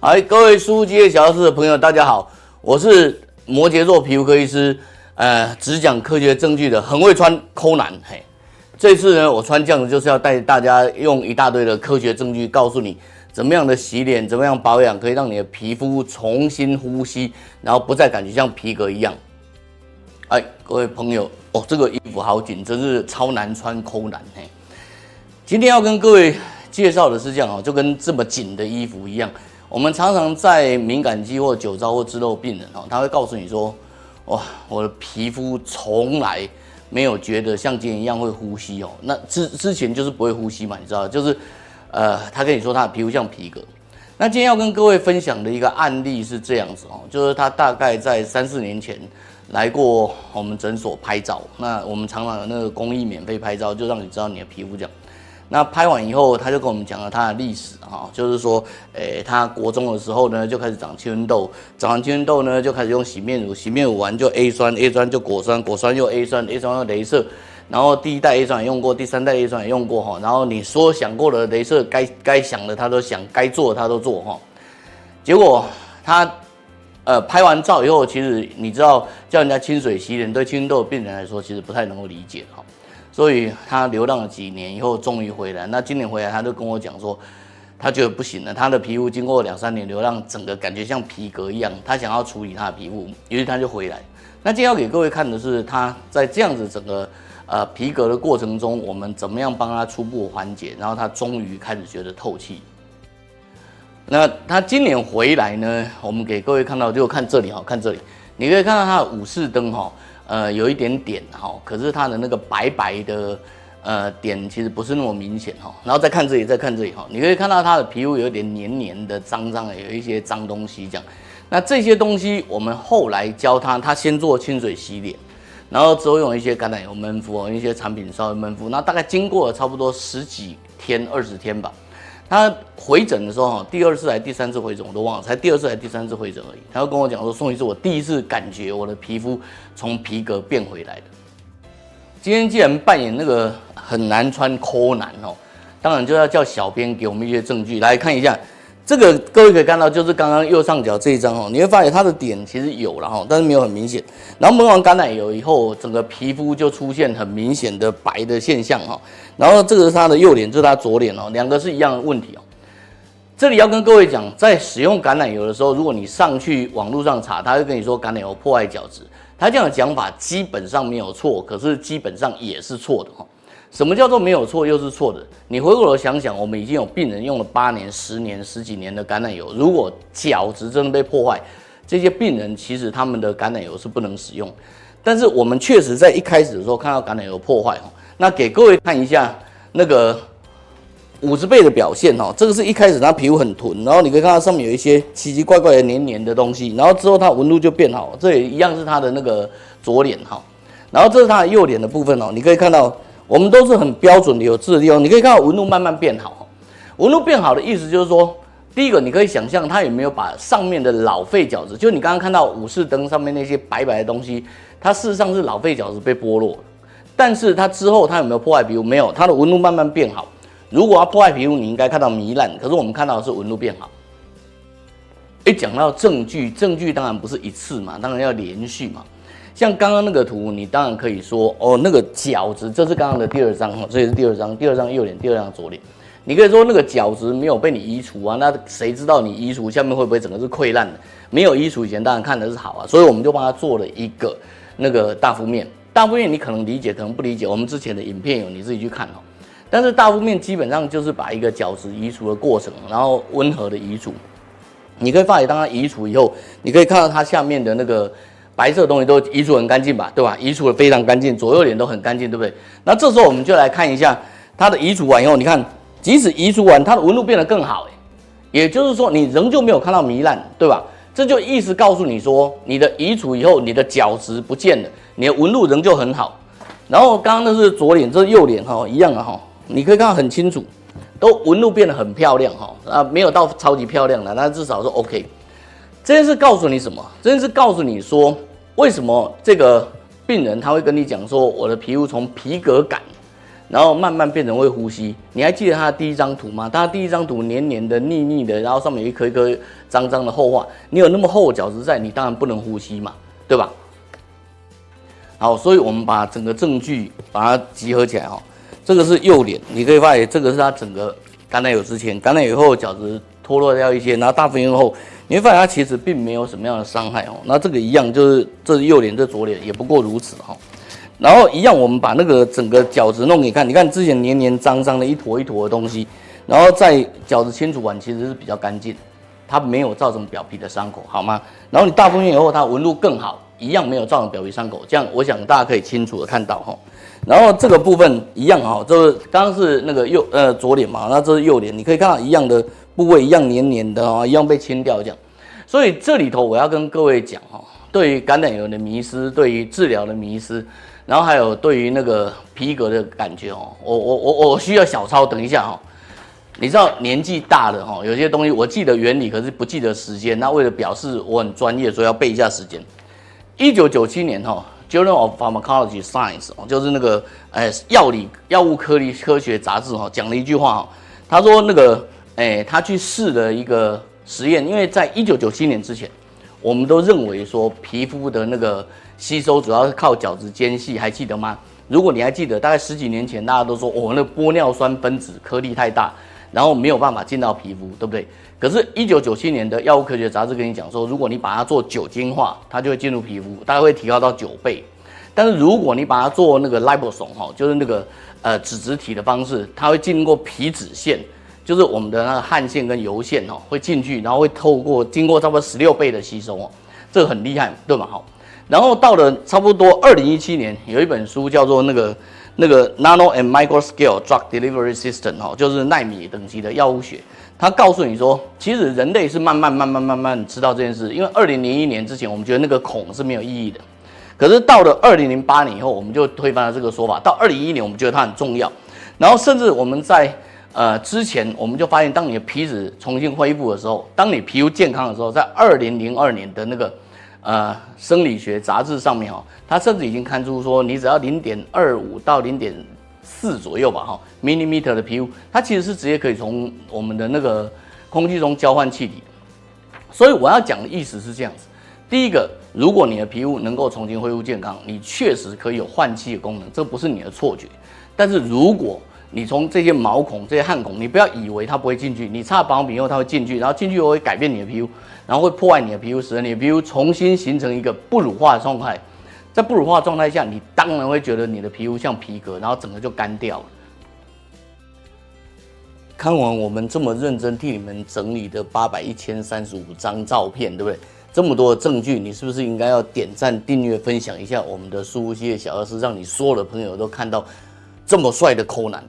嗨，各位书接小事的朋友，大家好，我是摩羯座皮肤科医师，只讲科学证据的很会穿抠男。嘿，这次呢，我穿这样子就是要带大家用一大堆的科学证据，告诉你怎么样的洗脸，怎么样保养，可以让你的皮肤重新呼吸，然后不再感觉像皮革一样。哎，各位朋友，哦，这个衣服好紧，真是超难穿抠男。嘿，今天要跟各位介绍的是这样哦，就跟这么紧的衣服一样。我们常常在敏感肌或酒糟或脂漏病人哦，他会告诉你说，哇，我的皮肤从来没有觉得像今天一样会呼吸哦。那之前就是不会呼吸嘛，你知道，就是他跟你说他的皮肤像皮革。那今天要跟各位分享的一个案例是这样子哦，就是他大概在3、4年前来过我们诊所拍照。那我们常常有那个公益免费拍照，就让你知道你的皮肤这样。那拍完以后，他就跟我们讲了他的历史哈，就是说，他国中的时候呢就开始长青春痘，长完青春痘呢就开始用洗面乳，洗面乳完就 A 酸就果酸，果酸又 A 酸又雷射，然后第一代 A 酸也用过，第3代 A 酸也用过哈，然后你所想过的雷射该想的他都想，该做的他都做哈，结果他拍完照以后，其实你知道叫人家清水洗脸，对青春痘的病人来说其实不太能够理解哈。所以他流浪了几年以后，终于回来。那今年回来，他就跟我讲说，他觉得不行了，他的皮肤经过2、3年流浪，整个感觉像皮革一样。他想要处理他的皮肤，于是他就回来。那今天要给各位看的是他在这样子整个皮革的过程中，我们怎么样帮他初步缓解，然后他终于开始觉得透气。那他今年回来呢，我们给各位看到，就看这里哈，看这里，你可以看到他的武士灯哈。有一点点哈，可是它的那个白白的点其实不是那么明显哈。然后再看这里，再看这里哈，你可以看到它的皮肤有点黏黏的、脏脏的，有一些脏东西这样。那这些东西我们后来教他先做清水洗脸，然后之后用一些橄榄油闷敷，用一些产品稍微闷敷。那大概经过了差不多10几天、20天吧。他回诊的时候，第2次还是第3次回诊我都忘了，才第2次还是第3次回诊而已。他就跟我讲说，宋医师，我第一次感觉我的皮肤从皮革变回来的。今天既然扮演那个很难穿抠男哦，当然就要叫小编给我们一些证据来看一下。这个各位可以看到，就是刚刚右上角这一张哦，你会发现它的点其实有了哈，但是没有很明显。然后抹完橄榄油以后，整个皮肤就出现很明显的白的现象哈。然后这个是他的右脸，这是他左脸哦，两个是一样的问题哦。这里要跟各位讲，在使用橄榄油的时候，如果你上去网络上查，他会跟你说橄榄油破坏角质，他这样的讲法基本上没有错，可是基本上也是错的哈。什么叫做没有错又是错的？你回过头想想，我们已经有病人用了8年、10年、10几年的橄榄油，如果角质真的被破坏，这些病人其实他们的橄榄油是不能使用。但是我们确实在一开始的时候看到橄榄油破坏，那给各位看一下那个50倍的表现哈，这个是一开始它皮肤很臀，然后你可以看到上面有一些奇奇怪怪的黏黏的东西，然后之后它纹路就变好，这也一样是它的那个左脸哈，然后这是它的右脸的部分哦，你可以看到。我们都是很标准的有质的地方，你可以看到纹路慢慢变好。纹路变好的意思就是说，第一个你可以想象它有没有把上面的老废角质，就你刚刚看到武士灯上面那些白白的东西，它事实上是老废角质被剥落了。但是它之后它有没有破坏皮肤？没有，它的纹路慢慢变好。如果要破坏皮肤，你应该看到糜烂，可是我们看到的是纹路变好。讲到证据，证据当然不是一次嘛，当然要连续嘛。像刚刚那个图，你当然可以说哦，那个角质，这是刚刚的第2张哈，这也是第2张，第2张右脸，第2张左脸。你可以说那个角质没有被你移除啊，那谁知道你移除下面会不会整个是溃烂的？没有移除以前当然看的是好啊，所以我们就帮他做了一个那个大敷面。大敷面你可能理解，可能不理解，我们之前的影片有，你自己去看哦。但是大敷面基本上就是把一个角质移除的过程，然后温和的移除。你可以发现，当它移除以后，你可以看到它下面的那个。白色的东西都移除很干净吧，对吧？移除的非常干净，左右脸都很干净，对不对？那这时候我们就来看一下它的移除完以后，你看，即使移除完，它的纹路变得更好，也就是说你仍旧没有看到糜烂，对吧？这就意思告诉你说，你的移除以后，你的角质不见了，你的纹路仍旧很好。然后刚刚那是左脸，这是右脸哈，一样的哈，你可以看到很清楚，都纹路变得很漂亮哈，没有到超级漂亮的，那至少是 OK。这件事告诉你什么？这件事告诉你说，为什么这个病人他会跟你讲说，我的皮肤从皮革感，然后慢慢变成会呼吸。你还记得他的第一张图吗？他第一张图黏黏的、腻腻的，然后上面有一颗一颗脏脏的厚化。你有那么厚的角质在，你当然不能呼吸嘛，对吧？好，所以我们把整个证据把它集合起来哈。这个是右脸，你可以发现这个是它整个橄榄油之前，橄榄油后角质脱落掉一些，然后大分院后，你会发现它其实并没有什么样的伤害哦。那这个一样，就是这是右脸，这左脸也不过如此哈。然后一样，我们把那个整个角质弄给你看，你看之前黏黏脏脏的一坨一坨的东西，然后在角质清除完其实是比较干净，它没有造成表皮的伤口，好吗？然后你大分院以后，它纹路更好，一样没有造成表皮伤口，这样我想大家可以清楚的看到哈。然后这个部分一样哈，就是刚刚是那个左脸嘛，那这是右脸，你可以看到一样的部位，一样黏黏的哈，一样被清掉这样。所以这里头我要跟各位讲哈，对于橄榄油的迷思，对于治疗的迷思，然后还有对于那个皮革的感觉哦，我需要小抄，等一下哈。你知道年纪大了哈，有些东西我记得原理，可是不记得时间。那为了表示我很专业，所以要背一下时间。1997年哈，Journal of Pharmacology Science 就是那个药物科学杂志哈，讲了一句话哈，他说那个他去试了一个实验，因为在1997年之前，我们都认为说皮肤的那个吸收主要是靠角质间隙，还记得吗？如果你还记得，大概10几年前，大家都说那玻尿酸分子颗粒太大，然后没有办法进到皮肤，对不对？可是1997年的药物科学杂志跟你讲说，如果你把它做酒精化，它就会进入皮肤，大概会提高到9倍。但是如果你把它做那个 liposome 哈，就是那个脂质体的方式，它会经过皮脂腺，就是我们的那个汗腺跟油腺哦，会进去，然后会经过差不多16倍的吸收哦，这个很厉害，对吗？好，然后到了差不多2017年，有一本书叫做那个 Nano and Micro Scale Drug Delivery System 哈，就是奈米等级的药物学。它告诉你说，其实人类是慢慢知道这件事，因为2001年之前，我们觉得那个孔是没有意义的。可是到了2008年以后，我们就推翻了这个说法。到2011年，我们觉得它很重要。然后甚至我们在之前，我们就发现，当你的皮脂重新恢复的时候，当你皮肤健康的时候，在2002年的那个生理学杂志上面哦，它甚至已经看出说，你只要0.25到0.4左右吧，哈 millimeter 的皮肤，它其实是直接可以从我们的那个空气中交换气体。所以我要讲的意思是这样子。第一个，如果你的皮肤能够重新恢复健康，你确实可以有换气的功能，这不是你的错觉。但是如果你从这些毛孔、这些汗孔，你不要以为它不会进去，你擦保养品以后它会进去，然后进去以后会改变你的皮肤，然后会破坏你的皮肤，使得你的皮肤重新形成一个不乳化的状态。在不乳化的状态下，你当然会觉得你的皮肤像皮革，然后整个就干掉了。看完我们这么认真替你们整理的1035张照片，对不对？这么多的证据，你是不是应该要点赞、订阅、分享一下我们的输入系列小教室，让你所有的朋友都看到这么帅的柯南？